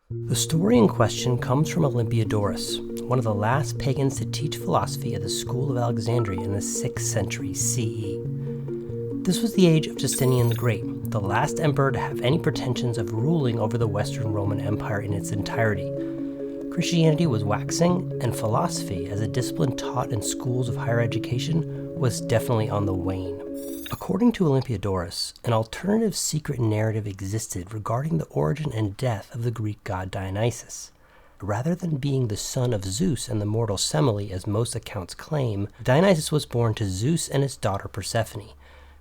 The story in question comes from Olympiadorus, one of the last pagans to teach philosophy at the school of Alexandria in the 6th century CE. This was the age of Justinian the Great, the last emperor to have any pretensions of ruling over the Western Roman Empire in its entirety. Christianity was waxing, and philosophy, as a discipline taught in schools of higher education, was definitely on the wane. According to Olympiadorus, an alternative secret narrative existed regarding the origin and death of the Greek god Dionysus. Rather than being the son of Zeus and the mortal Semele, as most accounts claim, Dionysus was born to Zeus and his daughter Persephone.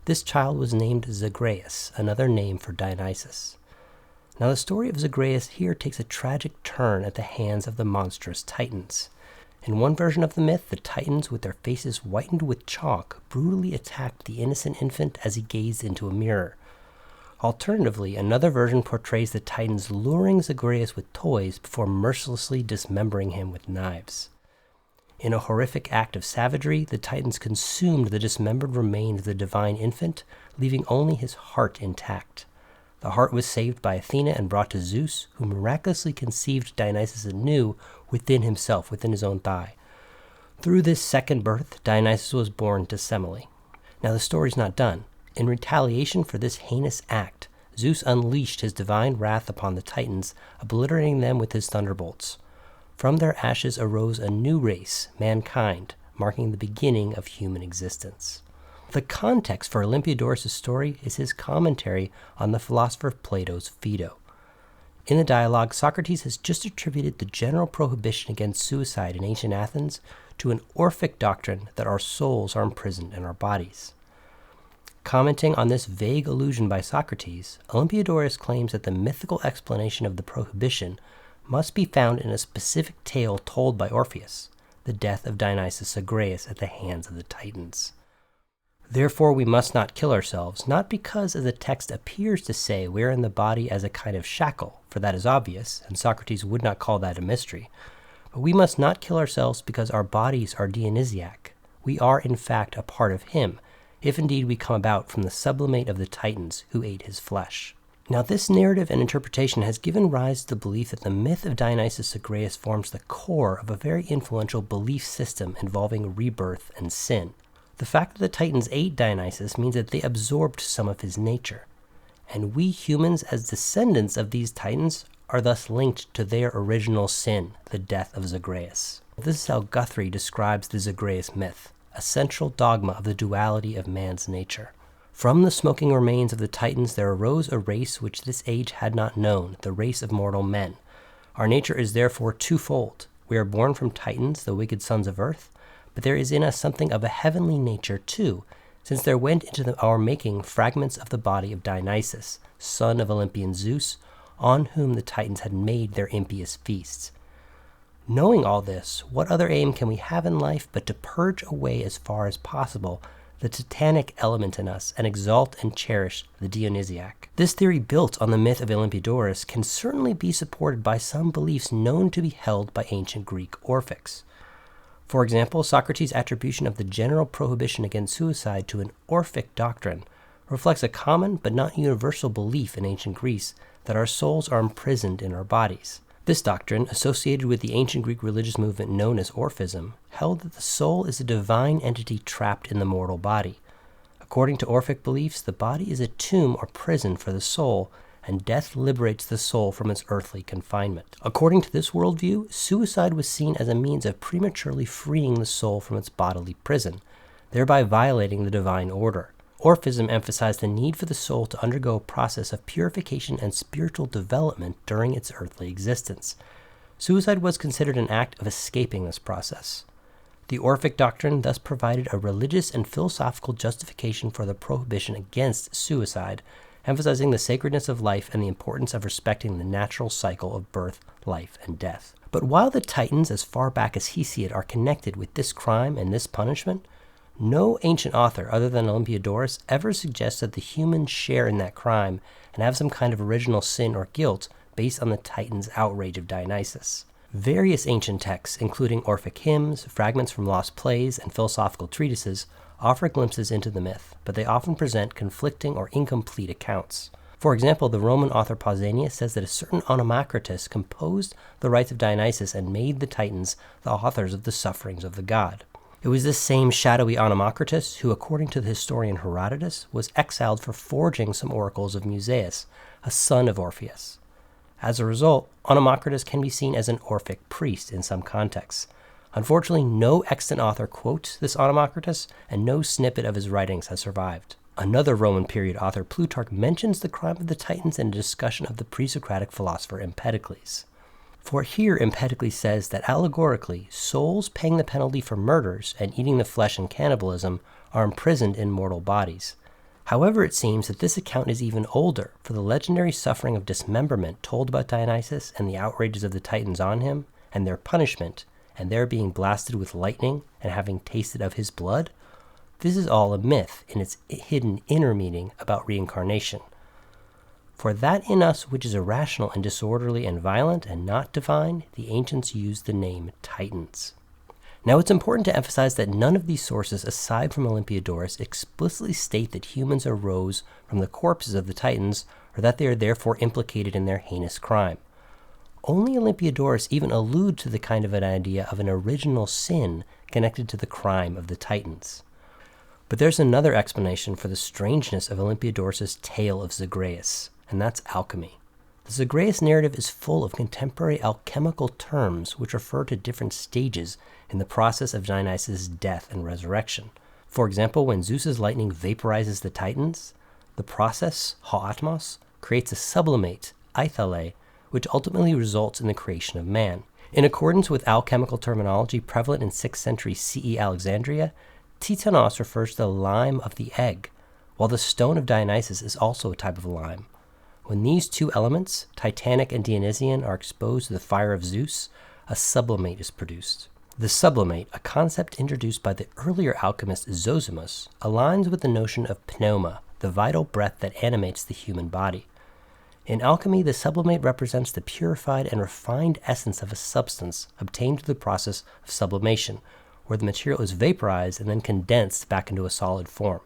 This child was named Zagreus, another name for Dionysus. Now the story of Zagreus here takes a tragic turn at the hands of the monstrous Titans. In one version of the myth, the Titans, with their faces whitened with chalk, brutally attacked the innocent infant as he gazed into a mirror. Alternatively, another version portrays the Titans luring Zagreus with toys before mercilessly dismembering him with knives. In a horrific act of savagery, the Titans consumed the dismembered remains of the divine infant, leaving only his heart intact. The heart was saved by Athena and brought to Zeus, who miraculously conceived Dionysus anew within himself, within his own thigh. Through this second birth, Dionysus was born to Semele. Now the story's not done. In retaliation for this heinous act, Zeus unleashed his divine wrath upon the Titans, obliterating them with his thunderbolts. From their ashes arose a new race, mankind, marking the beginning of human existence. The context for Olympiadorus' story is his commentary on the philosopher Plato's Phaedo. In the dialogue, Socrates has just attributed the general prohibition against suicide in ancient Athens to an Orphic doctrine that our souls are imprisoned in our bodies. Commenting on this vague allusion by Socrates, Olympiadorus claims that the mythical explanation of the prohibition must be found in a specific tale told by Orpheus, the death of Dionysus Zagreus at the hands of the Titans. Therefore we must not kill ourselves, not because, as the text appears to say, we are in the body as a kind of shackle, for that is obvious, and Socrates would not call that a mystery. But we must not kill ourselves because our bodies are Dionysiac. We are, in fact, a part of him, if indeed we come about from the sublimate of the Titans who ate his flesh. Now this narrative and interpretation has given rise to the belief that the myth of Dionysus Zagreus forms the core of a very influential belief system involving rebirth and sin. The fact that the Titans ate Dionysus means that they absorbed some of his nature, and we humans as descendants of these Titans are thus linked to their original sin, the death of Zagreus. This is how Guthrie describes the Zagreus myth, a central dogma of the duality of man's nature. From the smoking remains of the Titans there arose a race which this age had not known, the race of mortal men. Our nature is therefore twofold. We are born from Titans, the wicked sons of earth, but there is in us something of a heavenly nature too, since there went into our making fragments of the body of Dionysus, son of Olympian Zeus, on whom the Titans had made their impious feasts. Knowing all this, what other aim can we have in life but to purge away as far as possible the titanic element in us and exalt and cherish the Dionysiac? This theory, built on the myth of Olympiadorus, can certainly be supported by some beliefs known to be held by ancient Greek Orphics. For example, Socrates' attribution of the general prohibition against suicide to an Orphic doctrine reflects a common but not universal belief in ancient Greece that our souls are imprisoned in our bodies. This doctrine, associated with the ancient Greek religious movement known as Orphism, held that the soul is a divine entity trapped in the mortal body. According to Orphic beliefs, the body is a tomb or prison for the soul, and death liberates the soul from its earthly confinement. According to this worldview, suicide was seen as a means of prematurely freeing the soul from its bodily prison, thereby violating the divine order. Orphism emphasized the need for the soul to undergo a process of purification and spiritual development during its earthly existence. Suicide was considered an act of escaping this process. The Orphic doctrine thus provided a religious and philosophical justification for the prohibition against suicide, emphasizing the sacredness of life and the importance of respecting the natural cycle of birth, life, and death. But while the Titans, as far back as Hesiod, are connected with this crime and this punishment, no ancient author other than Olympiadorus ever suggests that the humans share in that crime and have some kind of original sin or guilt based on the Titans' outrage of Dionysus. Various ancient texts, including Orphic hymns, fragments from lost plays, and philosophical treatises, offer glimpses into the myth, but they often present conflicting or incomplete accounts. For example, the Roman author Pausanias says that a certain Onomacritus composed the rites of Dionysus and made the Titans the authors of the sufferings of the god. It was this same shadowy Onomacritus who, according to the historian Herodotus, was exiled for forging some oracles of Musaeus, a son of Orpheus. As a result, Onomacritus can be seen as an Orphic priest in some contexts. Unfortunately, no extant author quotes this Onomacritus, and no snippet of his writings has survived. Another Roman period author, Plutarch, mentions the crime of the Titans in a discussion of the pre-Socratic philosopher Empedocles. For here, Empedocles says that allegorically, souls paying the penalty for murders and eating the flesh and cannibalism are imprisoned in mortal bodies. However, it seems that this account is even older, for the legendary suffering of dismemberment told about Dionysus and the outrages of the Titans on him, and their punishment, and their being blasted with lightning and having tasted of his blood, this is all a myth in its hidden inner meaning about reincarnation. For that in us which is irrational and disorderly and violent and not divine, the ancients used the name Titans. Now it's important to emphasize that none of these sources, aside from Olympiadorus, explicitly state that humans arose from the corpses of the Titans, or that they are therefore implicated in their heinous crime. Only Olympiadorus even alludes to the kind of an idea of an original sin connected to the crime of the Titans. But there's another explanation for the strangeness of Olympiadorus' tale of Zagreus, and that's alchemy. The Zagreus narrative is full of contemporary alchemical terms which refer to different stages in the process of Dionysus' death and resurrection. For example, when Zeus's lightning vaporizes the Titans, the process, hoatmos, creates a sublimate, eithale, which ultimately results in the creation of man. In accordance with alchemical terminology prevalent in 6th century CE Alexandria, titanos refers to the lime of the egg, while the stone of Dionysus is also a type of lime. When these two elements, Titanic and Dionysian, are exposed to the fire of Zeus, a sublimate is produced. The sublimate, a concept introduced by the earlier alchemist Zosimus, aligns with the notion of pneuma, the vital breath that animates the human body. In alchemy, the sublimate represents the purified and refined essence of a substance obtained through the process of sublimation, where the material is vaporized and then condensed back into a solid form.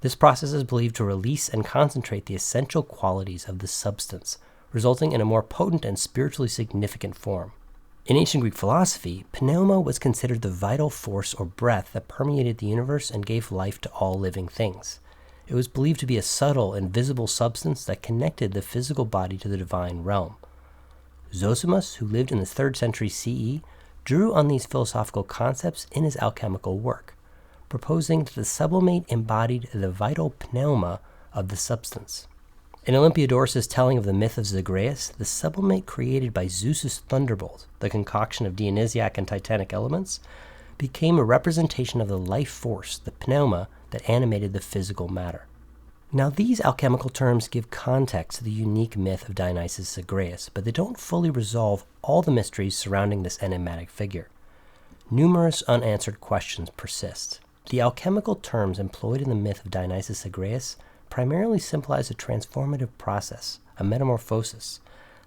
This process is believed to release and concentrate the essential qualities of the substance, resulting in a more potent and spiritually significant form. In ancient Greek philosophy, pneuma was considered the vital force or breath that permeated the universe and gave life to all living things. It was believed to be a subtle and visible substance that connected the physical body to the divine realm. Zosimus, who lived in the 3rd century CE, drew on these philosophical concepts in his alchemical work, proposing that the sublimate embodied the vital pneuma of the substance. In Olympiadorus' telling of the myth of Zagreus, the sublimate created by Zeus's thunderbolt, the concoction of Dionysiac and Titanic elements, became a representation of the life force, the pneuma, that animated the physical matter. Now, these alchemical terms give context to the unique myth of Dionysus Zagreus, but they don't fully resolve all the mysteries surrounding this enigmatic figure. Numerous unanswered questions persist. The alchemical terms employed in the myth of Dionysus Zagreus primarily symbolize a transformative process, a metamorphosis,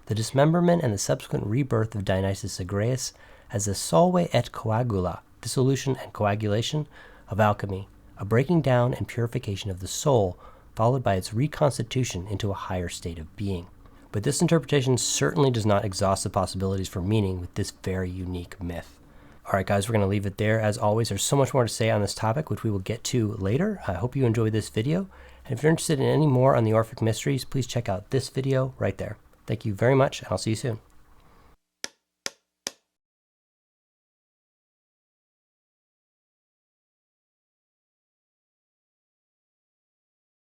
the dismemberment and the subsequent rebirth of Dionysus Zagreus as the solve et coagula, dissolution and coagulation, of alchemy, a breaking down and purification of the soul, followed by its reconstitution into a higher state of being. But this interpretation certainly does not exhaust the possibilities for meaning with this very unique myth. Alright guys, we're going to leave it there. As always, there's so much more to say on this topic, which we will get to later. I hope you enjoyed this video. And if you're interested in any more on the Orphic mysteries, please check out this video right there. Thank you very much, and I'll see you soon.